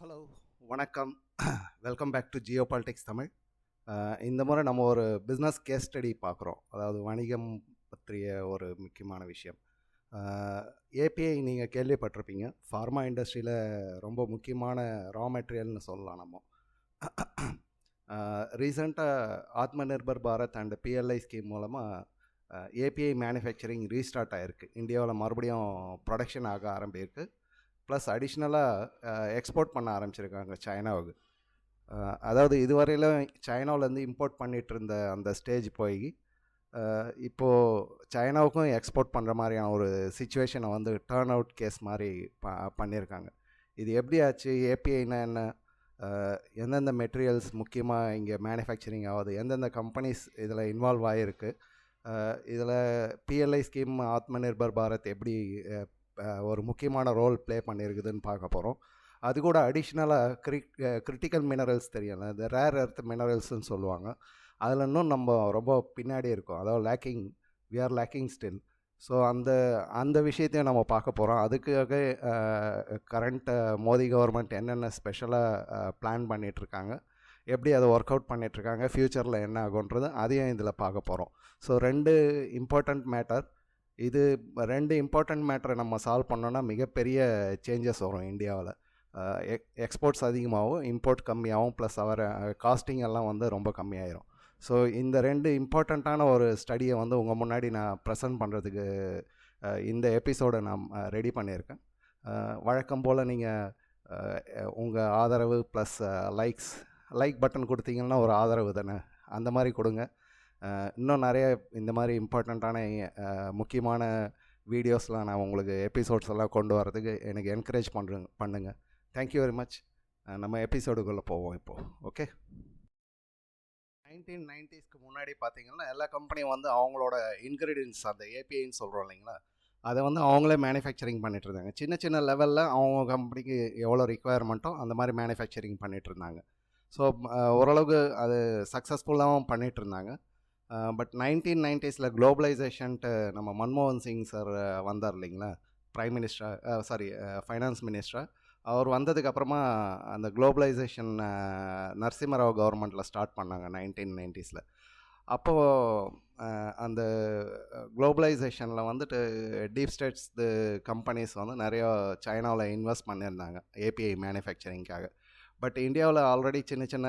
Hello, வணக்கம். Welcome back to geopolitics Tamil. இந்த முறை நம்ம ஒரு பிஸ்னஸ் கேஸ் ஸ்டடி பார்க்குறோம். அதாவது வணிகம் பற்றிய ஒரு முக்கியமான விஷயம். ஏபிஐ நீங்கள் கேள்விப்பட்டிருப்பீங்க. ஃபார்மா இண்டஸ்ட்ரியில் ரொம்ப முக்கியமான ரா மெட்டீரியல்னு சொல்லலாம் நம்ம. ரீசெண்டாக ஆத்ம Nirbhar Bharat and PLI scheme மூலமாக ஏபிஐ மேனுஃபேக்சரிங் ரீஸ்டார்ட் ஆகிருக்கு. இந்தியாவில் மறுபடியும் ப்ரொடக்ஷன் ஆக ஆரம்பியிருக்கு. ப்ளஸ் அடிஷ்னலாக எக்ஸ்போர்ட் பண்ண ஆரம்பிச்சிருக்காங்க சைனாவுக்கு. அதாவது இதுவரையில் சைனாவிலேருந்து இம்போர்ட் பண்ணிகிட்டு இருந்த அந்த ஸ்டேஜ் போய் இப்போது சைனாவுக்கும் எக்ஸ்போர்ட் பண்ணுற மாதிரியான ஒரு சிச்சுவேஷனை வந்து டேர்ன் அவுட் கேஸ் மாதிரி பண்ணியிருக்காங்க. இது எப்படி ஆச்சு, ஏபிஐனா என்ன, எந்தெந்த மெட்டீரியல்ஸ் முக்கியமாக இங்கே மேனுஃபேக்சரிங் ஆகுது, எந்தெந்த கம்பெனிஸ் இதில் இன்வால்வ் ஆகிருக்கு, இதில் பிஎல்ஐ ஸ்கீம் ஆத்ம நிர்பர் பாரத் எப்படி ஒரு முக்கியமான ரோல் ப்ளே பண்ணியிருக்குதுன்னு பார்க்க போகிறோம். அது கூட அடிஷ்னலாக கிரிட்டிக்கல் மினரல்ஸ் தெரியல, இந்த ரேர் எர்த் மினரல்ஸ்ன்னு சொல்லுவாங்க. அதில் இன்னும் நம்ம ரொம்ப பின்னாடி இருக்கோம். அதாவது we are lagging still. So அந்த விஷயத்தையும் நம்ம பார்க்க போகிறோம். அதுக்காக கரண்ட் மோடி கவர்மெண்ட் என்னென்ன ஸ்பெஷலாக பிளான் பண்ணிகிட்ருக்காங்க, எப்படி அதை ஒர்க் அவுட் பண்ணிகிட்ருக்காங்க, ஃப்யூச்சரில் என்ன ஆகுன்றது அதையும் இதில் பார்க்க போகிறோம். ஸோ ரெண்டு இம்பார்ட்டண்ட் மேட்டரை நம்ம சால்வ் பண்ணோன்னா மிகப்பெரிய சேஞ்சஸ் வரும் இந்தியாவில். எக்ஸ்போர்ட்ஸ் அதிகமாகவும் இம்போர்ட் கம்மியாகவும், ப்ளஸ் காஸ்டிங் எல்லாம் வந்து ரொம்ப கம்மியாயிரும். ஸோ இந்த ரெண்டு இம்பார்ட்டண்ட்டான ஒரு ஸ்டடியை வந்து உங்கள் முன்னாடி நான் ப்ரெசென்ட் பண்ணுறதுக்கு இந்த எபிசோடை நான் ரெடி பண்ணியிருக்கேன். வழக்கம் போல் நீங்கள் உங்கள் ஆதரவு ப்ளஸ் லைக் பட்டன் கொடுத்தீங்கன்னா ஒரு ஆதரவு தானே, அந்த மாதிரி கொடுங்க. இன்னும் நிறைய இந்த மாதிரி இம்பார்ட்டண்ட்டான முக்கியமான வீடியோஸ்லாம் நான் உங்களுக்கு எபிசோட்ஸ் எல்லாம் கொண்டு வரதுக்கு எனக்கு என்கரேஜ் பண்ணுங்கள். Thank you very much. நம்ம எபிசோடுக்குள்ளே போவோம் இப்போது. ஓகே, 1990s முன்னாடி பார்த்திங்கன்னா எல்லா கம்பெனியும் வந்து அவங்களோட இன்க்ரீடியன்ஸ், அந்த ஏபிஐன்னு சொல்கிறோம் இல்லைங்களா, அதை வந்து அவங்களே மேனுஃபேக்சரிங் பண்ணிகிட்டு இருந்தாங்க. சின்ன சின்ன லெவலில் அவங்க கம்பெனிக்கு எவ்வளோ ரிக்குவயர்மெண்ட்டோ அந்த மாதிரி மேனுஃபேக்சரிங் பண்ணிகிட்டு இருந்தாங்க. ஸோ ஓரளவுக்கு அது சக்ஸஸ்ஃபுல்லாகவும் பண்ணிகிட்டு இருந்தாங்க. பட் 1990s குளோபலைசேஷன்ட்டு நம்ம மன்மோகன் சிங் சார் வந்தார் இல்லைங்களா, ஃபைனான்ஸ் மினிஸ்டராக. அவர் வந்ததுக்கப்புறமா அந்த குளோபலைசேஷன் நரசிம்மராவ் கவர்மெண்ட்டில் ஸ்டார்ட் பண்ணாங்க 1990s. அப்போது அந்த குளோபலைசேஷனில் வந்துட்டு டீப் ஸ்டேட்ஸ் கம்பெனிஸ் வந்து நிறையா சைனாவில் இன்வெஸ்ட் பண்ணியிருந்தாங்க ஏபிஐ மேனுஃபேக்சரிங்காக. பட் இந்தியாவில் ஆல்ரெடி சின்ன சின்ன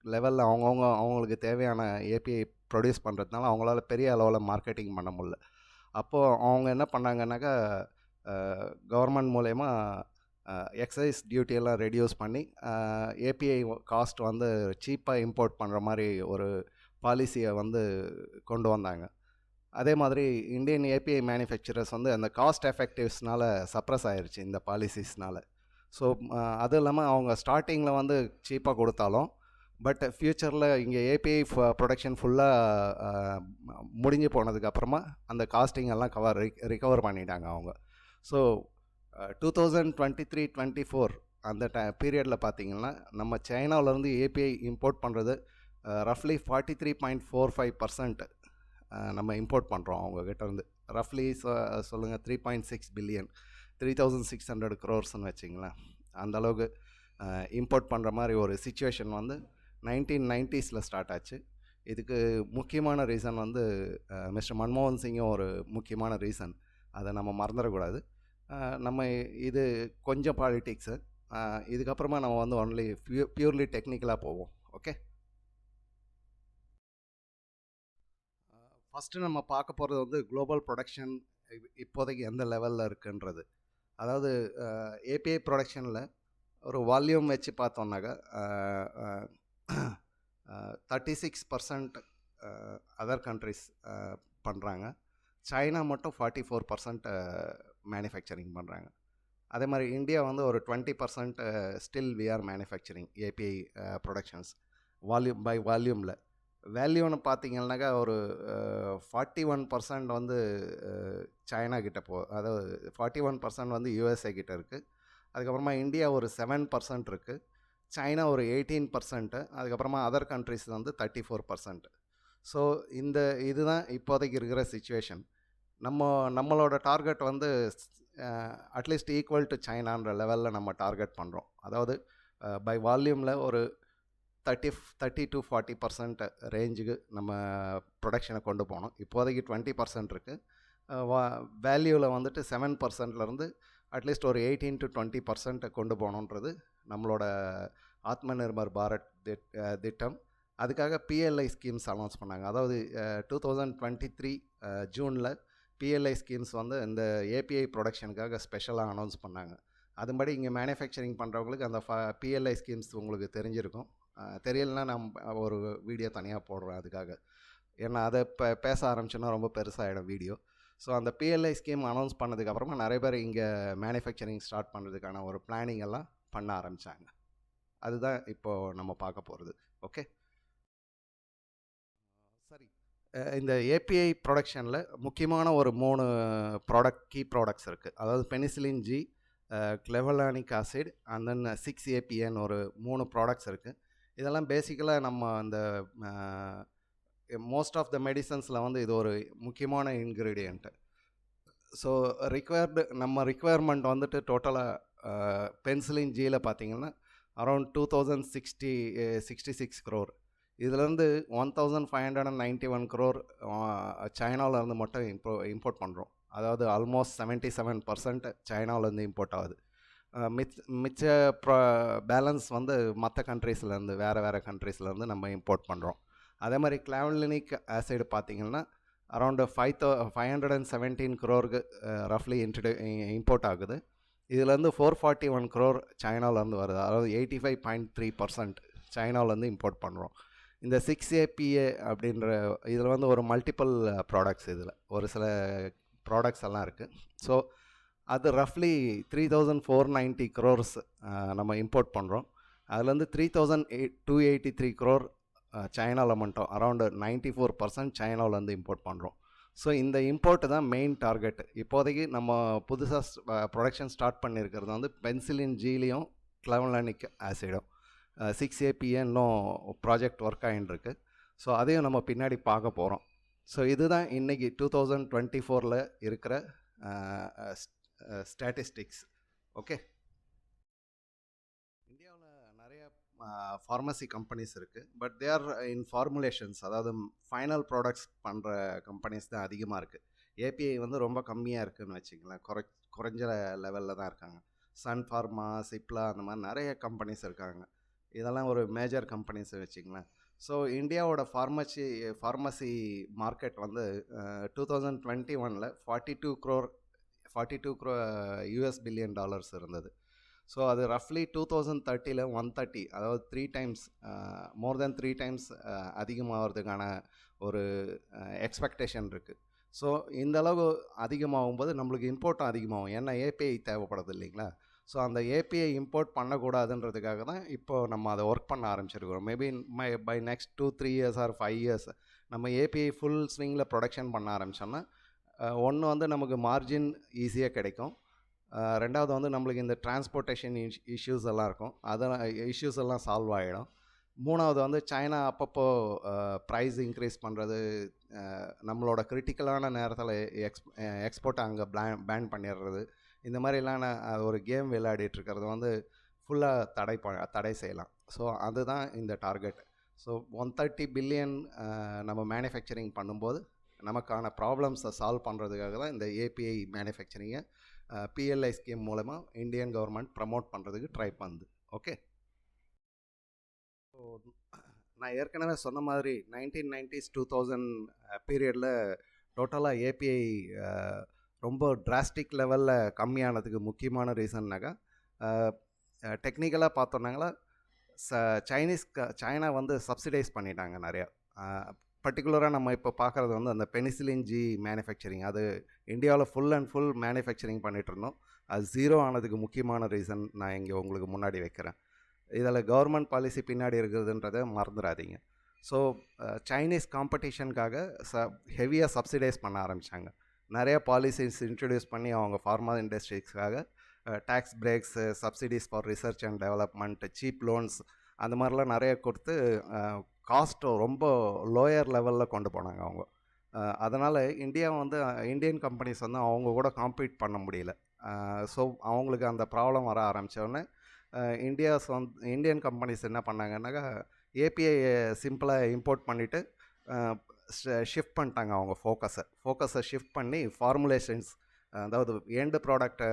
லெவலில் அவங்களுக்கு தேவையான ஏபிஐ ப்ரொடியூஸ் பண்ணுறதுனால அவங்களால பெரிய அளவில் மார்க்கெட்டிங் பண்ண முடியல. அப்போது அவங்க என்ன பண்ணாங்கன்னாக்கா, கவர்மெண்ட் மூலயமா எக்ஸைஸ் டியூட்டியெல்லாம் ரெடியூஸ் பண்ணி ஏபிஐ காஸ்ட் வந்து சீப்பாக இம்போர்ட் பண்ணுற மாதிரி ஒரு பாலிசியை வந்து கொண்டு வந்தாங்க. அதே மாதிரி இந்தியன் ஏபிஐ மேனுஃபேக்சரர்ஸ் வந்து அந்த காஸ்ட் எஃபெக்டிவ்ஸ்னால் சப்ரஸ் ஆயிடுச்சு இந்த பாலிசிஸ்னால். ஸோ அது இல்லாமல் அவங்க ஸ்டார்டிங்கில் வந்து சீப்பாக கொடுத்தாலும், பட் ஃப்யூச்சரில் இங்கே ஏபிஐ ப்ரொடக்ஷன் ஃபுல்லாக முடிஞ்சு போனதுக்கப்புறமா அந்த காஸ்டிங் எல்லாம் ரிகவர் பண்ணிட்டாங்க அவங்க. ஸோ 2023-24 அந்த பீரியடில் பார்த்திங்கன்னா நம்ம சைனாவிலேருந்து ஏபிஐ இம்போர்ட் பண்ணுறது ரஃப்லி 43.45% நம்ம இம்போர்ட் பண்ணுறோம் அவங்கக்கிட்டேருந்து. ரஃப்லி சொல்லுங்கள் 3.6 பில்லியன், 3600 crores வச்சிங்களேன். அந்தளவுக்கு இம்போர்ட் பண்ணுற மாதிரி ஒரு சிச்சுவேஷன் வந்து 1990s ஸ்டார்ட் ஆச்சு. இதுக்கு முக்கியமான ரீசன் வந்து மிஸ்டர் மன்மோகன் சிங்கும் ஒரு முக்கியமான ரீசன், அதை நம்ம மறந்துடக்கூடாது. நம்ம இது கொஞ்சம் பாலிட்டிக்ஸு, இதுக்கப்புறமா நம்ம வந்து ஒன்லி பியூர்லி டெக்னிக்கலாக போவோம். ஓகே, ஃபஸ்ட்டு நம்ம பார்க்க போகிறது வந்து குளோபல் ப்ரொடக்ஷன் இப்போதைக்கு எந்த லெவலில் இருக்குன்றது. அதாவது ஏபிஐ ப்ரொடக்ஷனில் ஒரு வால்யூம் வச்சு பார்த்தோம்னாக்கா 36% அதர் கண்ட்ரிஸ் பண்ணுறாங்க. சைனா மட்டும் 44% மேனுஃபேக்சரிங் பண்ணுறாங்க. அதே மாதிரி இந்தியா வந்து ஒரு 20% still we are manufacturing API productions வால்யூமில். வேல்யூன்னு பார்த்திங்கன்னாக்கா ஒரு 41% வந்து சைனா கிட்ட அதாவது 41% வந்து யூஎஸ்ஏ கிட்ட இருக்குது. அதுக்கப்புறமா இந்தியா ஒரு 7% இருக்குது, சைனா ஒரு 18%, அதுக்கப்புறமா அதர் கண்ட்ரிஸ் வந்து 34%. ஸோ இதுதான் இப்போதைக்கு இருக்கிற சிச்சுவேஷன். நம்மளோட டார்கெட் வந்து அட்லீஸ்ட் ஈக்குவல் டு சைனான்ற லெவலில் நம்ம டார்கெட் பண்ணுறோம். அதாவது பை வால்யூமில் ஒரு 30 to 40% ரேஞ்சுக்கு நம்ம ப்ரொடக்ஷனை கொண்டு போனோம். இப்போதைக்கு 20% இருக்குது. வேல்யூவில் வந்துட்டு 7%லேருந்து அட்லீஸ்ட் ஒரு 18 to 20% கொண்டு போகணுன்றது நம்மளோட ஆத்ம நிர்பர் பாரத் திட்டம். அதுக்காக பிஎல்ஐ ஸ்கீம்ஸ் அனௌன்ஸ் பண்ணாங்க. அதாவது 2023 ஜூனில் பிஎல்ஐ ஸ்கீம்ஸ் வந்து இந்த ஏபிஐ ப்ரொடக்ஷனுக்காக ஸ்பெஷலாக அனௌன்ஸ் பண்ணாங்க. அதுபடி இங்கே மேனுஃபேக்சரிங் பண்ணுறவங்களுக்கு அந்த பிஎல்ஐ ஸ்கீம்ஸ் உங்களுக்கு தெரிஞ்சிருக்கும். தெரியலனா நான் ஒரு வீடியோ தனியாக போடுறேன் அதுக்காக. ஏன்னா அதை பேச ஆரம்பிச்சோன்னா ரொம்ப பெருசாகிடும் வீடியோ. ஸோ அந்த பிஎல்ஐ ஸ்கீம் அனௌன்ஸ் பண்ணதுக்கப்புறமா நிறைய பேர் இங்கே மேனுஃபேக்சரிங் ஸ்டார்ட் பண்ணுறதுக்கான ஒரு பிளானிங் எல்லாம் பண்ண ஆரம்பித்தாங்க. அதுதான் இப்போது நம்ம பார்க்க போகிறது. ஓகே, சரி. இந்த ஏபிஐ ப்ரொடக்ஷனில் முக்கியமான ஒரு 3 கீ ப்ராடக்ட்ஸ் இருக்குது. அதாவது penicillin G, clavulanic acid and then 6-APA ஒரு 3 ப்ராடக்ட்ஸ் இருக்குது. இதெல்லாம் பேசிக்கலாக நம்ம அந்த மோஸ்ட் ஆஃப் த மெடிசன்ஸில் வந்து இது ஒரு முக்கியமான இன்க்ரீடியண்ட்டு. ஸோ நம்ம ரிக்குவயர்மெண்ட் வந்துட்டு டோட்டலாக பென்சிலின் ஜியில் பார்த்திங்கன்னா அரௌண்ட் 2066 crore. இதுலேருந்து 1591 crore சைனாவிலேருந்து மட்டும் இம்போர்ட் பண்ணுறோம். அதாவது ஆல்மோஸ்ட் 77% சைனாவிலேருந்து இம்போர்ட் ஆகுது. மிச்ச பேலன்ஸ் வந்து மற்ற கண்ட்ரீஸ்லேருந்து வேறு கண்ட்ரீஸ்லேருந்து நம்ம இம்போர்ட் பண்ணுறோம். அதே மாதிரி கிளாவலினிக் ஆசிட் பார்த்திங்கன்னா அரௌண்டு 517 crore ரஃப்லி இம்போர்ட் ஆகுது. இதுலேருந்து 441 crore சைனாவிலேருந்து வருது. அதாவது 85.3% சைனாவிலேருந்து இம்போர்ட் பண்ணுறோம். இந்த 6-APA அப்படின்ற இதில் வந்து ஒரு மல்டிபிள் ப்ராடக்ட்ஸ், இதில் ஒரு சில ப்ராடக்ட்ஸ் எல்லாம் இருக்குது. ஸோ அது ரஃப்லி 3490 crore நம்ம இம்போர்ட் பண்ணுறோம். அதுலேருந்து 3283 crore சைனாவில் மட்டும் அரௌண்டு 94% சைனாவிலேருந்து இம்போர்ட் பண்ணுறோம். ஸோ இந்த இம்போர்ட்டு தான் மெயின் டார்கெட். இப்போதைக்கு நம்ம புதுசாக ப்ரொடக்ஷன் ஸ்டார்ட் பண்ணியிருக்கிறது வந்து பென்சிலின் ஜிலையும் கிளவலானிக் ஆசிடும். 6-APA இன்னும் ப்ராஜெக்ட் ஒர்க் ஆகிட்டுருக்கு. ஸோ அதையும் நம்ம பின்னாடி பார்க்க போகிறோம். ஸோ இதுதான் இன்றைக்கி 2024 இருக்கிற ஸ்டாட்டிஸ்டிக்ஸ். ஓகே, இந்தியாவில் நிறைய ஃபார்மசி கம்பெனிஸ் இருக்குது. But they are in formulations, அதாவது ஃபைனல் ப்ராடக்ட்ஸ் பண்ணுற கம்பெனிஸ் தான் அதிகமாக இருக்குது. ஏபிஐ வந்து ரொம்ப கம்மியாக இருக்குதுன்னு வச்சுங்களேன். குறைஞ்ச லெவலில் தான் இருக்காங்க. சன் ஃபார்மா, சிப்லா, அந்த மாதிரி நிறைய கம்பெனிஸ் இருக்காங்க. இதெல்லாம் ஒரு மேஜர் கம்பெனிஸ் வச்சுங்களேன். ஸோ இந்தியாவோட ஃபார்மசி மார்க்கெட் வந்து 2021 42 crore US பில்லியன் டாலர்ஸ் இருந்தது. ஸோ அது ரஃப்லி 2030 130, அதாவது 3 times மோர் தென் 3 times அதிகமாகிறதுக்கான ஒரு எக்ஸ்பெக்டேஷன் இருக்குது. ஸோ இந்தளவு அதிகமாகும்போது நம்மளுக்கு இம்போர்ட்டும் அதிகமாகும். ஏன்னா ஏபிஐ தேவைப்படுது இல்லைங்களா. ஸோ அந்த ஏபிஐ இம்போர்ட் பண்ணக்கூடாதுன்றதுக்காக தான் இப்போது நம்ம அதை ஒர்க் பண்ண ஆரம்பிச்சிருக்கிறோம். Maybe by next 2-3 years or 5 years நம்ம ஏபிஐ ஃபுல் ஸ்விங்கில் ப்ரொடக்ஷன் பண்ண ஆரம்பித்தோம்னா ஒன்று வந்து நமக்கு மார்ஜின் ஈஸியாக கிடைக்கும். ரெண்டாவது வந்து நம்மளுக்கு இந்த டிரான்ஸ்போர்ட்டேஷன் இஷ்யூஸ் எல்லாம் இருக்கும், அதெல்லாம் இஷ்யூஸ் எல்லாம் சால்வ் ஆகிடும். மூணாவது வந்து சைனா அப்பப்போ ப்ரைஸ் இன்க்ரீஸ் பண்ணுறது, நம்மளோட கிரிட்டிக்கலான நேரத்தில் எக்ஸ்போர்ட் அங்கே பேன் பண்ணிடுறது, இந்த மாதிரிலாம் ஒரு கேம் விளையாடிட்டுருக்கிறது வந்து ஃபுல்லாக தடை செய்யலாம். ஸோ அதுதான் இந்த டார்கெட். ஸோ 130 பில்லியன் நம்ம மேனுஃபேக்சரிங் பண்ணும்போது நமக்கான ப்ராப்ளம்ஸை சால்வ் பண்ணுறதுக்காக தான் இந்த ஏபிஐ மேனுஃபேக்சரிங்கை பிஎல்ஐ ஸ்கீம் மூலமாக இந்தியன் கவர்மெண்ட் ப்ரமோட் பண்ணுறதுக்கு ட்ரை பண்ணுது. ஓகே, ஸோ நான் ஏற்கனவே சொன்ன மாதிரி 1990s 2000 பீரியடில் டோட்டலாக ஏபிஐ ரொம்ப டிராஸ்டிக் லெவலில் கம்மியானதுக்கு முக்கியமான ரீசன்னாக்கா டெக்னிக்கலாக பார்த்தோன்னாங்களா சைனா வந்து சப்சிடைஸ் பண்ணிட்டாங்க நிறையா. பர்டிகுலராக நம்ம இப்போ பார்க்குறது வந்து அந்த பெனிசிலின் ஜி மேனுஃபேக்சரிங், அது இந்தியாவில் ஃபுல் அண்ட் ஃபுல் மேனுஃபேக்சரிங் பண்ணிகிட்டு இருந்தோம். அது ஜீரோ ஆனதுக்கு முக்கியமான ரீசன் நான் இங்கே உங்களுக்கு முன்னாடி வைக்கிறேன். இதில் கவர்மெண்ட் பாலிசி பின்னாடி இருக்கிறதுன்றதை மறந்துடாதீங்க. ஸோ சைனீஸ் காம்படிஷனுக்காக ஹெவியாக சப்சிடைஸ் பண்ண ஆரம்பித்தாங்க. நிறைய பாலிசிஸ் இன்ட்ரடியூஸ் பண்ணி அவங்க ஃபார்மா இண்டஸ்ட்ரீஸ்க்காக tax breaks, subsidies for research and development, cheap loans, அந்த மாதிரிலாம் நிறைய கொடுத்து காஸ்ட்டை ரொம்ப லோயர் லெவலில் கொண்டு போனாங்க அவங்க. அதனால் இந்தியன் கம்பெனிஸ் வந்து அவங்க கூட காம்பீட் பண்ண முடியல. ஸோ அவங்களுக்கு அந்த ப்ராப்ளம் வர ஆரம்பித்தோடனே இந்தியன் கம்பெனிஸ் என்ன பண்ணாங்கன்னாக்கா ஏபிஐ சிம்பிளாக இம்போர்ட் பண்ணிவிட்டு ஷிஃப்ட் பண்ணிட்டாங்க அவங்க ஃபோக்கஸை ஷிஃப்ட் பண்ணி ஃபார்முலேஷன்ஸ், அதாவது எண்டு ப்ராடக்டை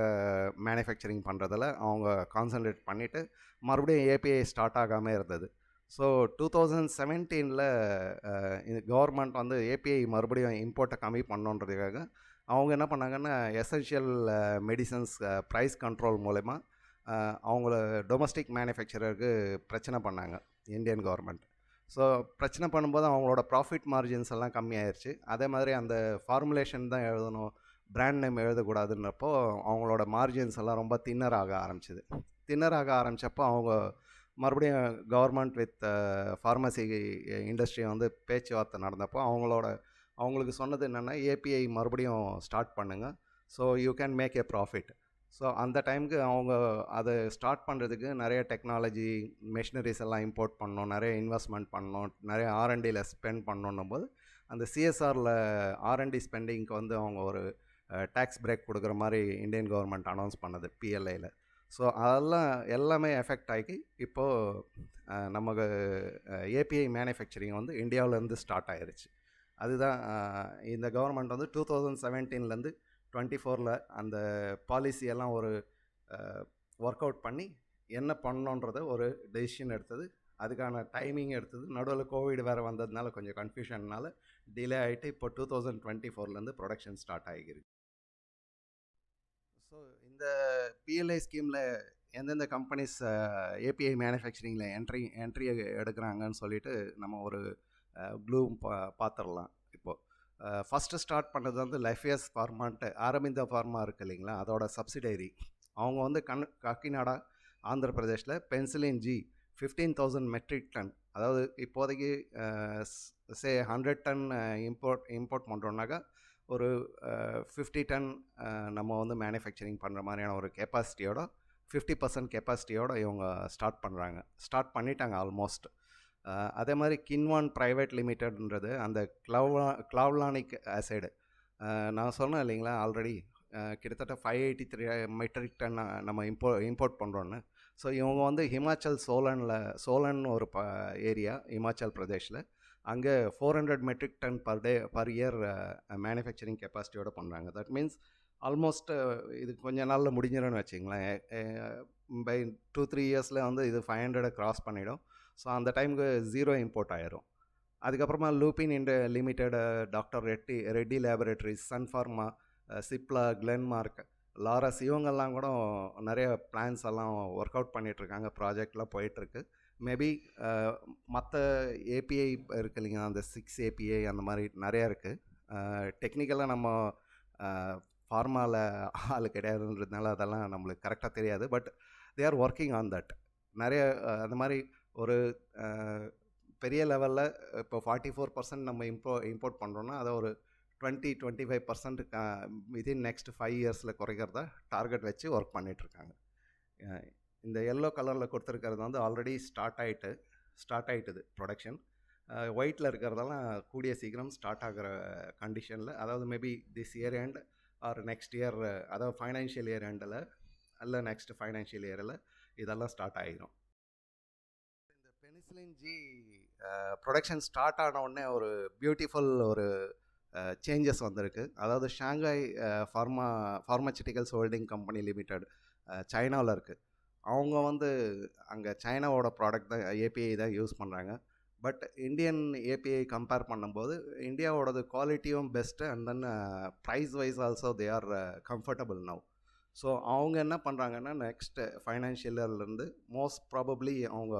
மேனுஃபேக்சரிங் பண்ணுறதில் அவங்க கான்சன்ட்ரேட் பண்ணிவிட்டு மறுபடியும் ஏபிஐ ஸ்டார்ட் ஆகாமல் இருந்தது. ஸோ 2017 இந்த கவர்மெண்ட் வந்து ஏபிஐ மறுபடியும் இம்போர்ட்டை கம்மி பண்ணணுன்றதுக்காக அவங்க என்ன பண்ணாங்கன்னா எசென்ஷியல் மெடிசன்ஸ் ப்ரைஸ் கண்ட்ரோல் மூலமா அவங்கள டொமஸ்டிக் மேனுஃபேக்சரருக்கு பிரச்சனை பண்ணாங்க இந்தியன் கவர்மெண்ட். ஸோ பிரச்சனை பண்ணும்போது அவங்களோட ப்ராஃபிட் மார்ஜின்ஸ் எல்லாம் கம்மியாயிருச்சு. அதே மாதிரி அந்த ஃபார்முலேஷன் தான் எழுதணும், பிராண்ட் நேம் எழுதக்கூடாதுன்றப்போ அவங்களோட மார்ஜின்ஸ் எல்லாம் ரொம்ப தின்னராக ஆரம்பித்தப்போ அவங்க மறுபடியும் கவர்மெண்ட் வித் ஃபார்மசி இண்டஸ்ட்ரியை வந்து பேச்சுவார்த்தை நடந்தப்போ அவங்களுக்கு சொன்னது என்னென்னா ஏபிஐ மறுபடியும் ஸ்டார்ட் பண்ணுங்கள், so you can make a profit. So அந்த டைமுக்கு அவங்க அதை ஸ்டார்ட் பண்ணுறதுக்கு நிறைய டெக்னாலஜி மெஷினரிஸ் எல்லாம் இம்போர்ட் பண்ணணும், நிறைய இன்வெஸ்ட்மெண்ட் பண்ணணும், நிறைய ஆர்என்டியில் ஸ்பெண்ட் பண்ணணும் போது அந்த சிஎஸ்ஆரில் ஆர்என்டி ஸ்பெண்டிங்க்கு வந்து அவங்க ஒரு டேக்ஸ் பிரேக் கொடுக்குற மாதிரி இந்தியன் கவர்மெண்ட் அனௌன்ஸ் பண்ணது பிஎல்ஐயில். ஸோ அதெல்லாம் எல்லாமே எஃபெக்ட் ஆகி இப்போது நமக்கு ஏபிஐ மேனுஃபேக்சரிங் வந்து இந்தியாவிலேருந்து ஸ்டார்ட் ஆகிருச்சு. அதுதான் இந்த கவர்மெண்ட் வந்து 2017 24 அந்த பாலிசியெல்லாம் ஒரு ஒர்க் அவுட் பண்ணி என்ன பண்ணணுன்றத ஒரு டெசிஷன் எடுத்தது, அதுக்கான டைமிங் எடுத்தது. நடுவில் கோவிட் வேறு வந்ததுனால கொஞ்சம் கன்ஃபியூஷன்னால டிலே ஆகிட்டு இப்போ 2024 ப்ரொடக்ஷன் ஸ்டார்ட் ஆகிருக்கு. ஸோ இந்த பிஎல்ஐ ஸ்கீமில் எந்தெந்த கம்பெனிஸ் ஏபிஐ மேனுஃபேக்சரிங்கில் என்ட்ரி எடுக்கிறாங்கன்னு சொல்லிட்டு நம்ம ஒரு க்ளூ பார்த்துடலாம். இப்போது ஃபஸ்ட்டு ஸ்டார்ட் பண்ணது வந்து லைஃபியஸ் ஃபார்மான்ட்டு ஆரபிந்தோ ஃபார்மா இருக்குது இல்லைங்களா, அதோட சப்சிடரி. அவங்க வந்து காக்கிநாடா ஆந்திர பிரதேஷில் பென்சிலின் ஜி 15,000 மெட்ரிக் டன், அதாவது இப்போதைக்கு 100 டன் இம்போர்ட் பண்ணுறோன்னாக்கா ஒரு 50 டன் நம்ம வந்து மேனுஃபேக்சரிங் பண்ணுற மாதிரியான ஒரு கெப்பாசிட்டியோட 50% கெப்பாசிட்டியோடு இவங்க ஸ்டார்ட் பண்ணிட்டாங்க ஆல்மோஸ்ட். அதே மாதிரி கின்வான் ப்ரைவேட் லிமிட்டட்ன்றது அந்த கிளவ்லானிக் ஆசிட் நான் சொன்னேன் இல்லைங்களா ஆல்ரெடி, கிட்டத்தட்ட 583 மெட்ரிக் டன் நம்ம இம்போர்ட் பண்ணுறோன்னு. ஸோ இவங்க வந்து ஹிமாச்சல் சோலன் ஒரு ஏரியா இமாச்சல் பிரதேஷில், அங்கே 400 metric ton per year manufacturing கெப்பாசிட்டியோடு பண்ணுறாங்க. தட் மீன்ஸ் ஆல்மோஸ்ட் இது கொஞ்சம் நாளில் முடிஞ்சிடும்னு வச்சிங்களேன். பை 2-3 இயர்ஸில் வந்து இது 500 கிராஸ் பண்ணிடும். ஸோ அந்த டைமுக்கு ஜீரோ இம்போர்ட் ஆயிரும். அதுக்கப்புறமா Lupin Limited, doctor Reddy laboratories, Sun Pharma, Cipla, Glenmark, Laurus, இவங்கெல்லாம் கூட நிறைய பிளான்ஸ் எல்லாம் ஒர்க் அவுட் பண்ணிகிட்ருக்காங்க, ப்ராஜெக்ட்லாம் போயிட்டுருக்கு. மேபி மற்ற ஏபிஐ இருக்குது இல்லைங்க, அந்த 6 ஏபிஐ அந்த மாதிரி நிறையா இருக்குது. டெக்னிக்கலாக நம்ம ஃபார்மாவில் ஆள் கிடையாதுன்றதுனால அதெல்லாம் நம்மளுக்கு கரெக்டாக தெரியாது. But they are working on that. நிறைய அந்த மாதிரி ஒரு பெரிய லெவலில் இப்போ 44% நம்ம இம்போர்ட் பண்ணுறோன்னா அதை ஒரு 20-25% வித்தின் நெக்ஸ்ட் 5 இயர்ஸில் குறைக்கிறதா டார்கெட் வச்சு ஒர்க் பண்ணிகிட்ருக்காங்க. இந்த எல்லோ கலரில் கொடுத்துருக்கிறது வந்து ஆல்ரெடி ஸ்டார்ட் ஆகிட்டுது ப்ரொடக்ஷன். ஒயிட்டில் இருக்கிறதெல்லாம் கூடிய சீக்கிரம் ஸ்டார்ட் ஆகிற கண்டிஷனில், அதாவது maybe this year end or next year, அதாவது ஃபைனான்ஷியல் இயர் எண்டில் அல்ல நெக்ஸ்ட் ஃபைனான்ஷியல் இயரில் இதெல்லாம் ஸ்டார்ட் ஆகிடும். இந்த பெனிசிலின் ஜி ப்ரொடக்ஷன் ஸ்டார்ட் ஆன உடனே ஒரு பியூட்டிஃபுல் ஒரு சேஞ்சஸ் வந்திருக்கு. அதாவது Shanghai pharmaceuticals holding company limited சைனாவில் இருக்குது. அவங்க வந்து அங்கே சைனாவோட ப்ராடக்ட் தான் ஏபிஐ தான் யூஸ் பண்ணுறாங்க. பட் இந்தியன் ஏபிஐ கம்பேர் பண்ணும்போது இந்தியாவோடது குவாலிட்டியும் best, and then price wise also they are comfortable now. So அவங்க என்ன பண்ணுறாங்கன்னா நெக்ஸ்ட் ஃபைனான்ஷியல் இயர்லேருந்து மோஸ்ட் ப்ராபப்ளி அவங்க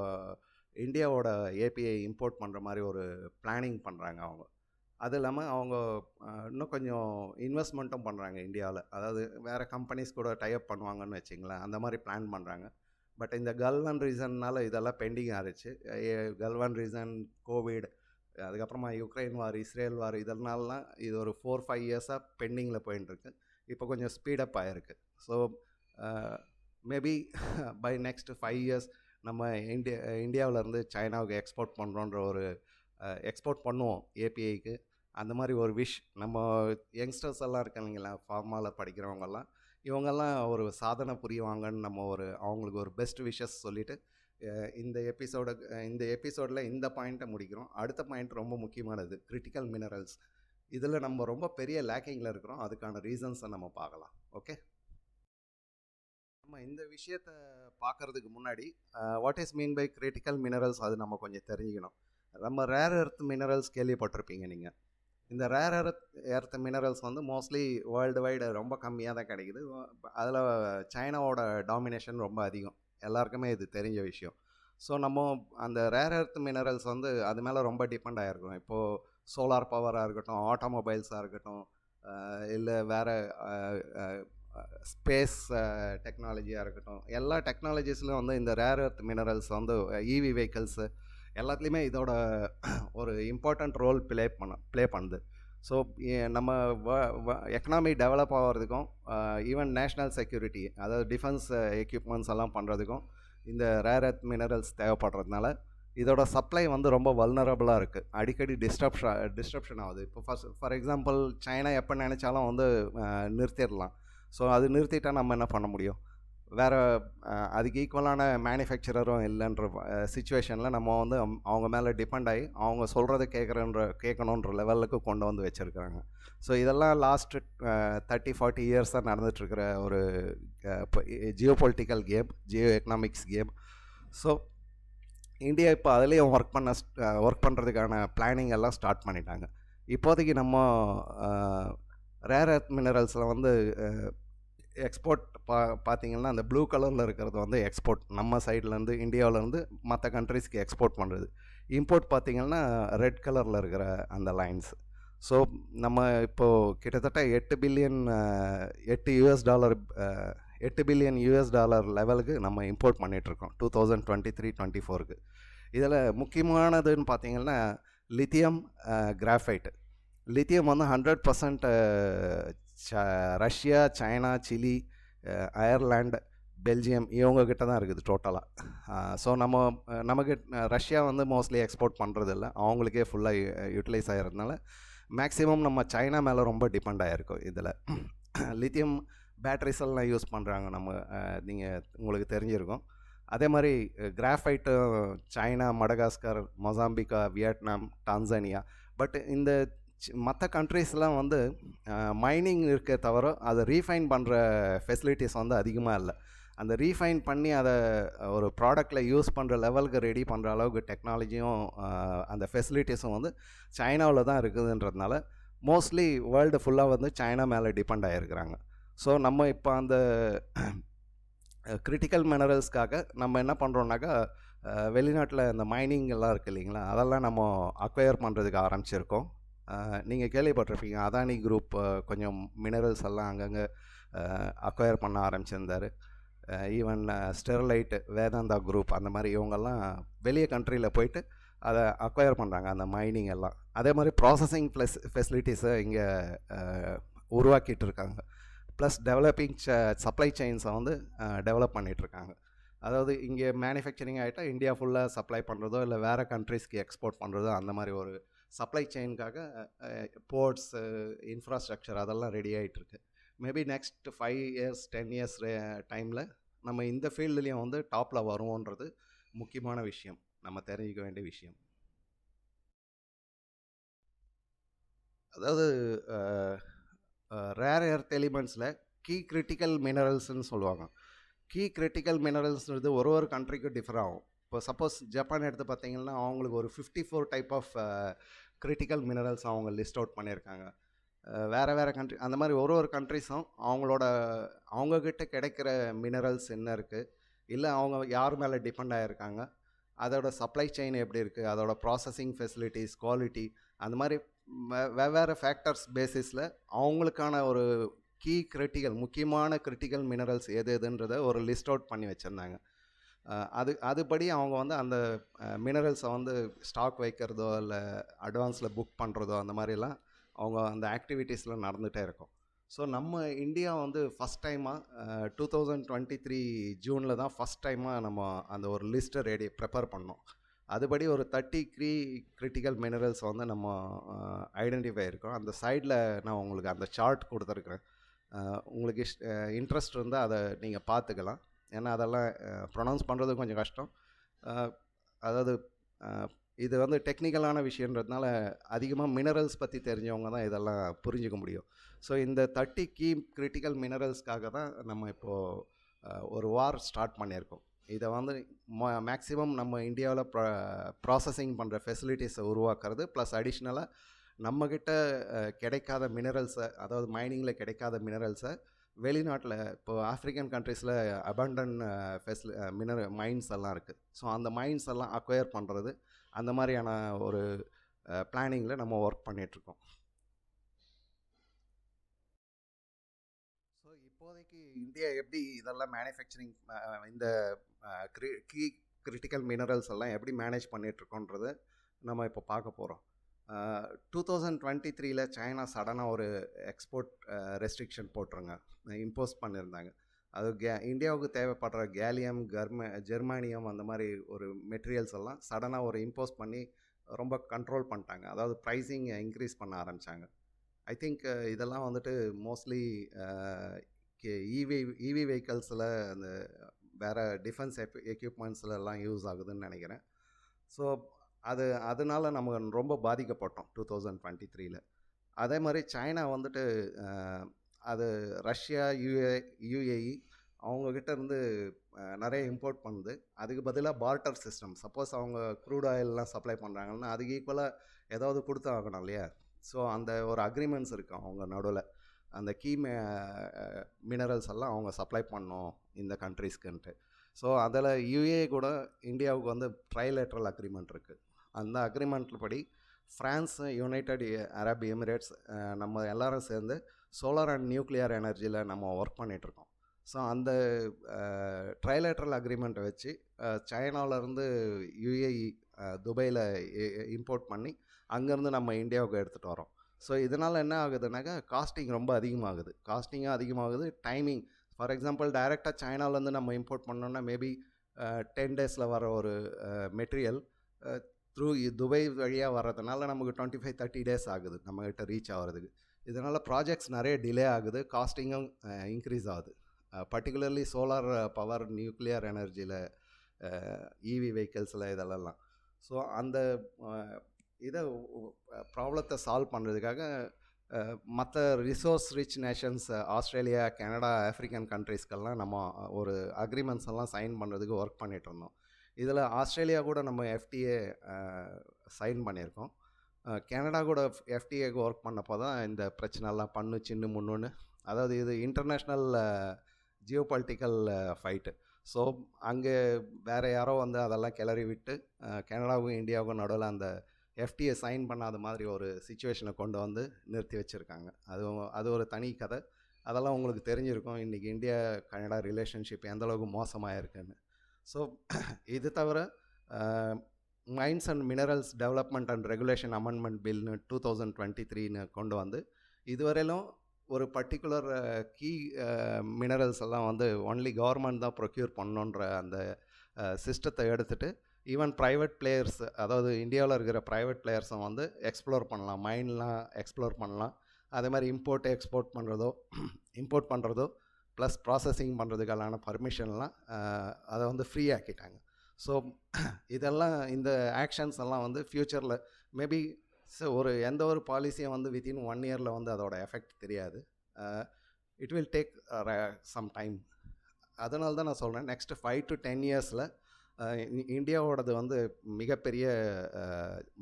இந்தியாவோட ஏபிஐ இம்போர்ட் பண்ணுற மாதிரி ஒரு பிளானிங் பண்ணுறாங்க அவங்க. அது இல்லாமல் அவங்க இன்னும் கொஞ்சம் இன்வெஸ்ட்மெண்ட்டும் பண்ணுறாங்க இந்தியாவில். அதாவது வேறு கம்பெனிஸ் கூட டைப் பண்ணுவாங்கன்னு வச்சிங்களேன், அந்த மாதிரி பிளான் பண்ணுறாங்க. பட் இந்த கல்வான் ரீசன்னால் இதெல்லாம் பெண்டிங் ஆகிடுச்சு. கல்வான் ரீசன், கோவிட், அதுக்கப்புறமா யுக்ரைன் வார், இஸ்ரேல் வார், இதனாலலாம் இது ஒரு 4-5 இயர்ஸாக பெண்டிங்கில் போயின்ட்டுருக்கு. இப்போ கொஞ்சம் ஸ்பீடப் ஆகிருக்கு. So maybe by next 5 years நம்ம இந்தியாவிலேருந்து சைனாவுக்கு எக்ஸ்போர்ட் பண்ணுறோன்ற ஒரு எக்ஸ்போர்ட் பண்ணுவோம் ஏபிஐக்கு. அந்த மாதிரி ஒரு விஷ் நம்ம யங்ஸ்டர்ஸ் எல்லாம் இருக்காங்களா, ஃபார்மாவில் படிக்கிறவங்கெல்லாம் இவங்கெல்லாம் ஒரு சாதனை புரியுவாங்கன்னு நம்ம அவங்களுக்கு ஒரு பெஸ்ட் விஷஸ் சொல்லிவிட்டு இந்த எபிசோடில் இந்த பாயிண்ட்டை முடிக்கிறோம். அடுத்த பாயிண்ட் ரொம்ப முக்கியமானது, கிரிட்டிக்கல் மினரல்ஸ். இதில் நம்ம ரொம்ப பெரிய லேக்கிங்கில் இருக்கிறோம். அதுக்கான ரீசன்ஸை நம்ம பார்க்கலாம். ஓகே, நம்ம இந்த விஷயத்தை பார்க்குறதுக்கு முன்னாடி what is mean by critical minerals அது நம்ம கொஞ்சம் தெரிஞ்சுக்கணும். நம்ம ரேர் எர்த் மினரல்ஸ் கேள்விப்பட்டிருப்பீங்க நீங்கள். இந்த ரேர் எர்த் மினரல்ஸ் வந்து மோஸ்ட்லி வேர்ல்டு வைடு ரொம்ப கம்மியாக தான் கிடைக்குது. அதில் சைனாவோட டாமினேஷன் ரொம்ப அதிகம், எல்லாருக்குமே இது தெரிஞ்ச விஷயம். ஸோ நம்ம அந்த ரேர் எர்த் மினரல்ஸ் வந்து அது மேலே ரொம்ப டிபெண்ட் ஆகிருக்கோம். இப்போது சோலார் பவராக இருக்கட்டும், ஆட்டோமொபைல்ஸாக இருக்கட்டும், இல்லை வேறு ஸ்பேஸ் டெக்னாலஜியாக இருக்கட்டும், எல்லா டெக்னாலஜிஸ்லையும் வந்து இந்த ரேர் எர்த் மினரல்ஸ் வந்து இவி வெஹிக்கிள்ஸு எல்லாத்துலேயுமே இதோட ஒரு இம்பார்ட்டண்ட் ரோல் ப்ளே பண்ணுது. ஸோ நம்ம எக்கனாமி டெவலப் ஆகிறதுக்கும் ஈவன் நேஷ்னல் செக்யூரிட்டி, அதாவது டிஃபென்ஸ் எக்யூப்மெண்ட்ஸ் எல்லாம் பண்ணுறதுக்கும் இந்த ரேர் எர்த் மினரல்ஸ் தேவைப்படுறதுனால இதோட சப்ளை வந்து ரொம்ப வல்னரபுளாக இருக்குது. அடிக்கடி டிஸ்ட்ரப்ஷன் ஆகுது. இப்போ ஃபார் எக்ஸாம்பிள் சைனா எப்போ நினச்சாலும் வந்து நிறுத்திடலாம். ஸோ அது நிறுத்திட்டால் நம்ம என்ன பண்ண முடியும்? வேறு அதுக்கு ஈக்குவலான மேனுஃபேக்சரரும் இல்லைன்ற சுச்சுவேஷனில் நம்ம வந்து அவங்க மேலே டிபெண்ட் ஆகி அவங்க சொல்கிறத கேட்கணுன்ற லெவலுக்கு கொண்டு வந்து வச்சுருக்காங்க. ஸோ இதெல்லாம் லாஸ்ட்டு 30-40 இயர்ஸாக நடந்துகிட்ருக்கிற ஒரு Jio political game, Jio economics game. So India இப்போ அதுலேயும் ஒர்க் பண்ணுறதுக்கான பிளானிங் எல்லாம் ஸ்டார்ட் பண்ணிட்டாங்க. இப்போதைக்கு நம்ம ரேர் எர்த் மினரல்ஸில் வந்து எக்ஸ்போர்ட் பார்த்திங்கன்னா அந்த ப்ளூ கலரில் இருக்கிறது வந்து எக்ஸ்போர்ட், நம்ம சைட்லேருந்து இந்தியாவிலேருந்து மற்ற கண்ட்ரீஸ்க்கு எக்ஸ்போர்ட் பண்ணுறது. இம்போர்ட் பார்த்திங்கன்னா ரெட் கலரில் இருக்கிற அந்த லைன்ஸ். ஸோ நம்ம இப்போது கிட்டத்தட்ட $8 பில்லியன் லெவலுக்கு நம்ம இம்போர்ட் பண்ணிகிட்ருக்கோம் 2023-24க்கு. இதில் முக்கியமானதுன்னு பார்த்திங்கன்னா லித்தியம், கிராஃபைட்டு. லித்தியம் வந்து 100% Russia, China, Chile, Ireland, Belgium இவங்கக்கிட்ட தான் இருக்குது டோட்டலாக. ஸோ நமக்கு ரஷ்யா வந்து மோஸ்ட்லி எக்ஸ்போர்ட் பண்ணுறதில்ல, அவங்களுக்கே ஃபுல்லாக யூட்டிலைஸ் ஆகிறதுனால மேக்ஸிமம் நம்ம சைனா மேலே ரொம்ப டிபெண்ட் ஆகிருக்கோம். இதில் லித்தியம் பேட்ரிஸ் எல்லாம் யூஸ் பண்ணுறாங்க, உங்களுக்கு தெரிஞ்சிருக்கும். அதே மாதிரி கிராஃபைட்டும் China, Madagascar, Mozambique, Vietnam, Tanzania. But இந்த மற்ற கண்ட்ரீஸ்லாம் வந்து மைனிங் இருக்க தவிர அதை ரீஃபைன் பண்ணுற ஃபெசிலிட்டிஸ் வந்து அதிகமாக இல்லை. அந்த ரீஃபைன் பண்ணி அதை ஒரு ப்ராடக்டில் யூஸ் பண்ணுற லெவலுக்கு ரெடி பண்ணுற அளவுக்கு டெக்னாலஜியும் அந்த ஃபெசிலிட்டிஸும் வந்து சைனாவில் தான் இருக்குதுன்றதுனால மோஸ்ட்லி வேர்ல்டு ஃபுல்லாக வந்து சைனா மேலே டிபெண்ட் ஆகிருக்கிறாங்க. ஸோ நம்ம இப்போ அந்த கிரிட்டிக்கல் மினரல்ஸ்க்காக நம்ம என்ன பண்ணுறோன்னாக்கா வெளிநாட்டில் இந்த மைனிங் எல்லாம் இருக்குது இல்லைங்களா, அதெல்லாம் நம்ம அக்வயர் பண்ணுறதுக்கு ஆரம்பிச்சிருக்கோம். நீங்கள் கேள்விப்பட்டிருப்பீங்க, அதானி குரூப் கொஞ்சம் மினரல்ஸ் எல்லாம் அங்கங்கே அக்வயர் பண்ண ஆரம்பிச்சிருந்தார். ஈவன் ஸ்டெர்லைட்டு, வேதாந்தா குரூப், அந்த மாதிரி இவங்கெல்லாம் வெளியே கண்ட்ரியில் போயிட்டு அதை அக்வயர் பண்ணுறாங்க, அந்த மைனிங் எல்லாம். அதே மாதிரி ப்ராசஸிங் ஃபெசிலிட்டிஸை இங்கே உருவாக்கிட்டு இருக்காங்க. ப்ளஸ் டெவலப்பிங் சப்ளை செயின்ஸை வந்து டெவலப் பண்ணிகிட்ருக்காங்க. அதாவது இங்கே மேனுஃபேக்சரிங் ஆகிட்டால் இந்தியா ஃபுல்லாக சப்ளை பண்ணுறதோ இல்லை வேறு கண்ட்ரீஸ்க்கு எக்ஸ்போர்ட் பண்ணுறதோ, அந்த மாதிரி ஒரு சப்ளை செயின்காக போர்ட்ஸு, இன்ஃப்ராஸ்ட்ரக்சர் அதெல்லாம் ரெடி ஆகிட்டுருக்கு. மேபி நெக்ஸ்ட் 5 இயர்ஸ் 10 இயர்ஸ் டைமில் நம்ம இந்த ஃபீல்டுலேயும் வந்து டாப்பில் வருவோன்றது முக்கியமான விஷயம், நம்ம தெரிஞ்சிக்க வேண்டிய விஷயம். அதாவது ரேர் எர்த் எலிமெண்ட்ஸில் கீ கிரிட்டிக்கல் மினரல்ஸ்ன்னு சொல்லுவாங்க. கீ கிரிட்டிக்கல் மினரல்ஸ்ன்றது ஒரு கண்ட்ரிக்கும் டிஃபர் ஆகும். இப்போ சப்போஸ் ஜப்பான் எடுத்து பார்த்திங்கன்னா அவங்களுக்கு ஒரு 54 டைப் ஆஃப் கிரிட்டிக்கல் மினரல்ஸ் அவங்க லிஸ்ட் அவுட் பண்ணியிருக்காங்க. வேறு கண்ட்ரி அந்த மாதிரி ஒரு கண்ட்ரிஸும் அவங்கக்கிட்ட கிடைக்கிற மினரல்ஸ் என்ன இருக்குது, இல்லை அவங்க யார் மேலே டிபெண்ட் ஆகிருக்காங்க, அதோட சப்ளை செயின் எப்படி இருக்குது, அதோட ப்ராசஸிங் ஃபெசிலிட்டிஸ், குவாலிட்டி, அந்த மாதிரி வெவ்வேறு ஃபேக்டர்ஸ் பேசிஸில் அவங்களுக்கான ஒரு கீ முக்கியமான கிரிட்டிக்கல் மினரல்ஸ் எதுன்றதை ஒரு லிஸ்ட் அவுட் பண்ணி வச்சுருந்தாங்க. அதுபடி அவங்க வந்து அந்த மினரல்ஸை வந்து ஸ்டாக் வைக்கிறதோ இல்லை அட்வான்ஸில் புக் பண்ணுறதோ அந்த மாதிரிலாம் அவங்க அந்த ஆக்டிவிட்டீஸில் நடந்துகிட்டே இருக்கும். ஸோ நம்ம இந்தியா வந்து ஃபஸ்ட் டைமாக 2023 ஜூனில் தான் ஃபஸ்ட் டைமாக நம்ம அந்த ஒரு லிஸ்ட்டை ப்ரிப்பேர் பண்ணோம். அதுபடி ஒரு 30 கிரிட்டிக்கல் மினரல்ஸ் வந்து நம்ம ஐடென்டிஃபை இருக்கோம். அந்த சைடில் நான் உங்களுக்கு அந்த சார்ட் கொடுத்துருக்குறேன். உங்களுக்கு இன்ட்ரெஸ்ட் இருந்தால் அதை நீங்கள் பார்த்துக்கலாம். ஏன்னா அதெல்லாம் ப்ரொனவுன்ஸ் பண்ணுறது கொஞ்சம் கஷ்டம். அதாவது இது வந்து டெக்னிக்கலான விஷயன்றதுனால அதிகமாக மினரல்ஸ் பற்றி தெரிஞ்சவங்க தான் இதெல்லாம் புரிஞ்சிக்க முடியும். ஸோ இந்த 30 கீ கிரிட்டிக்கல் மினரல்ஸ்க்காக தான் நம்ம இப்போது ஒரு வார் ஸ்டார்ட் பண்ணியிருக்கோம். இதை வந்து மேக்ஸிமம் நம்ம இந்தியாவில் ப்ராசஸிங் பண்ணுற ஃபெசிலிட்டிஸை உருவாக்குறது, ப்ளஸ் அடிஷ்னலாக நம்மக்கிட்ட கிடைக்காத மினரல்ஸை, அதாவது மைனிங்கில் கிடைக்காத மினரல்ஸை வெளிநாட்டில் இப்போது ஆஃப்ரிக்கன் கண்ட்ரீஸில் அபண்டன் மைன்ஸ் எல்லாம் இருக்குது. ஸோ அந்த மைன்ஸ் எல்லாம் அக்வயர் பண்ணுறது, அந்த மாதிரியான ஒரு பிளானிங்கில் நம்ம ஒர்க் பண்ணிகிட்ருக்கோம். ஸோ இப்போதைக்கு இந்தியா எப்படி இதெல்லாம் மேனுஃபேக்சரிங் இந்த கீ கிரிட்டிக்கல் மினரல்ஸ் எல்லாம் எப்படி மேனேஜ் பண்ணிகிட்ருக்கோன்றது நம்ம இப்போ பார்க்க போகிறோம். 2023 சைனா சடனாக ஒரு எக்ஸ்போர்ட் ரெஸ்ட்ரிக்ஷன் போட்டுருங்க, இம்போஸ் பண்ணியிருந்தாங்க. அது இந்தியாவுக்கு தேவைப்படுற கேலியம், ஜெர்மானியம் அந்த மாதிரி ஒரு மெட்டீரியல்ஸ் எல்லாம் சடனாக ஒரு இம்போஸ் பண்ணி ரொம்ப கண்ட்ரோல் பண்ணிட்டாங்க. அதாவது ப்ரைஸிங் இன்க்ரீஸ் பண்ண ஆரம்பித்தாங்க. ஐ திங்க் இதெல்லாம் வந்துட்டு மோஸ்ட்லி இவி வெஹிக்கல்ஸில் அந்த வேறு டிஃபென்ஸ் எக்யூப்மெண்ட்ஸ்லாம் யூஸ் ஆகுதுன்னு நினைக்கிறேன். ஸோ அதனால் நம்ம ரொம்ப பாதிக்கப்பட்டோம் 2023. அதே மாதிரி சைனா வந்துட்டு அது ரஷ்யா, யுஏஇ அவங்கக்கிட்ட இருந்து நிறைய இம்போர்ட் பண்ணுது. அதுக்கு பதிலாக பார்ட்டர் சிஸ்டம், சப்போஸ் அவங்க க்ரூட் ஆயிலெலாம் சப்ளை பண்ணுறாங்கன்னா அதுக்கு ஈக்குவலாக ஏதாவது கொடுத்து ஆகணும் இல்லையா? ஸோ அந்த ஒரு அக்ரிமெண்ட்ஸ் இருக்குது அவங்க நடுவில். அந்த கீ மினரல்ஸ் எல்லாம் அவங்க சப்ளை பண்ணோம் இந்த கண்ட்ரீஸ்க்குன்ட்டு. ஸோ அதில் யுஏ கூட இந்தியாவுக்கு வந்து ட்ரைலேட்ரல் அக்ரிமெண்ட் இருக்குது. அந்த அக்ரிமெண்ட்டில் படி ஃப்ரான்ஸ், யுனைடெட் அரப் எமிரேட்ஸ் நம்ம எல்லோரும் சேர்ந்து சோலார் அண்ட் நியூக்ளியர் எனர்ஜியில் நம்ம ஒர்க் பண்ணிகிட்ருக்கோம். ஸோ அந்த ட்ரைலேட்ரல் அக்ரிமெண்ட்டை வச்சு சைனாவிலேருந்து யுஏஇ துபாயில் இம்போர்ட் பண்ணி அங்கேருந்து நம்ம இந்தியாவுக்கு எடுத்துகிட்டு வரோம். ஸோ இதனால் என்ன ஆகுதுனாக்கா காஸ்டிங் ரொம்ப அதிகமாகுது. காஸ்டிங்கும் அதிகமாகுது, டைமிங். ஃபார் எக்ஸாம்பிள் டைரெக்டாக சைனாவிலேருந்து நம்ம இம்போர்ட் பண்ணோன்னா மேபி 10 டேஸில் வர ஒரு மெட்டீரியல் த்ரூ துபாய் வழியாக வர்றதுனால நமக்கு 25-30 டேஸ் ஆகுது நம்மகிட்ட ரீச் ஆகிறதுக்கு. இதனால் ப்ராஜெக்ட்ஸ் நிறைய டிலே ஆகுது, காஸ்டிங்கும் இன்க்ரீஸ் ஆகுது. பர்டிகுலர்லி சோலார் பவர், நியூக்ளியர் எனர்ஜியில், இவி வெஹிக்கிள்ஸில் இதெல்லாம். ஸோ அந்த இதை ப்ராப்ளத்தை சால்வ் பண்ணுறதுக்காக மற்ற resource rich nations, Australia, Canada, African கண்ட்ரீஸ்க்கெல்லாம் நம்ம ஒரு அக்ரிமெண்ட்ஸ் எல்லாம் சைன் பண்ணுறதுக்கு ஒர்க் பண்ணிகிட்டு இருந்தோம். இதில் ஆஸ்திரேலியா கூட நம்ம எஃப்டிஏ சைன் பண்ணியிருக்கோம். கனடா கூட எஃப்டிஏக்கு ஒர்க் பண்ணப்போ தான் இந்த பிரச்சனைலாம் சின்ன முன்னுன்னு. அதாவது இது இன்டர்நேஷ்னல் ஜியோபாலிட்டிக்கல் ஃபைட்டு. ஸோ அங்கே வேறு யாரோ வந்து அதெல்லாம் கிளறி விட்டு கனடாவுக்கும் இந்தியாவுக்கும் நடுவில் அந்த எஃப்டிஏ சைன் பண்ணாத மாதிரி ஒரு சிச்சுவேஷனை கொண்டு வந்து நிறுத்தி வச்சுருக்காங்க. அது ஒரு தனி கதை. அதெல்லாம் உங்களுக்கு தெரிஞ்சிருக்கும் இன்றைக்கி இந்தியா கனடா ரிலேஷன்ஷிப் எந்தளவுக்கு மோசமாக இருக்குன்னு. ஸோ இது தவிர mines and minerals development and regulation amendment பில்னு 2023 கொண்டு வந்து இதுவரையிலும் ஒரு பர்டிகுலர் கீ மினரல்ஸ் எல்லாம் வந்து ஒன்லி கவர்மெண்ட் தான் ப்ரொக்யூர் பண்ணணுன்ற அந்த சிஸ்டத்தை எடுத்துகிட்டு ஈவன் ப்ரைவேட் பிளேயர்ஸ், அதாவது இந்தியாவில் இருக்கிற ப்ரைவேட் பிளேயர்ஸும் வந்து எக்ஸ்ப்ளோர் பண்ணலாம், மைன்லாம் எக்ஸ்ப்ளோர் பண்ணலாம். அதே மாதிரி இம்போர்ட் பண்ணுறதோ ப்ளஸ் ப்ராசஸிங் பண்ணுறதுக்கான பர்மிஷன்லாம் அதை வந்து ஃப்ரீ ஆக்கிட்டாங்க. ஸோ இதெல்லாம் இந்த ஆக்ஷன்ஸ் எல்லாம் வந்து ஃப்யூச்சரில் மேபி ஒரு எந்த ஒரு பாலிசியும் வந்து வித்தின் 1 இயரில் வந்து அதோட எஃபெக்ட் தெரியாது. It will take some time. அதனால தான் நான் சொல்கிறேன், நெக்ஸ்ட் 5 to 10 இயர்ஸில் இந்தியாவோடது வந்து மிகப்பெரிய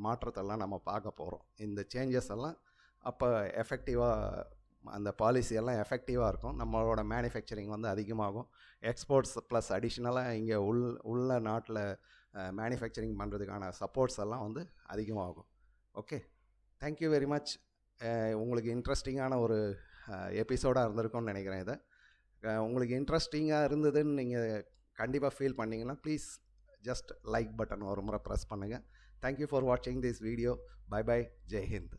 மாற்றத்தெல்லாம் நம்ம பார்க்க போகிறோம். இந்த சேஞ்சஸ் எல்லாம் அப்போ எஃபெக்டிவாக அந்த பாலிசியெல்லாம் எஃபெக்டிவாக இருக்கும். நம்மளோட மேனுஃபேக்சரிங் வந்து அதிகமாகும். எக்ஸ்போர்ட்ஸ் ப்ளஸ் அடிஷ்னலாக இங்கே உள்ள நாட்டில் மேனுஃபேக்சரிங் பண்ணுறதுக்கான சப்போர்ட்ஸ் எல்லாம் வந்து அதிகமாகும். Okay, thank you very much. உங்களுக்கு இன்ட்ரெஸ்டிங்கான ஒரு எபிசோடாக இருந்திருக்கும்னு நினைக்கிறேன். இதை உங்களுக்கு இன்ட்ரெஸ்டிங்காக இருந்ததுன்னு நீங்கள் கண்டிப்பாக ஃபீல் பண்ணிங்கன்னா ப்ளீஸ் ஜஸ்ட் லைக் பட்டன் ஒரு முறை ப்ரெஸ் பண்ணுங்கள். தேங்க்யூ ஃபார் வாட்சிங் this video. Bye bye. Jai Hind.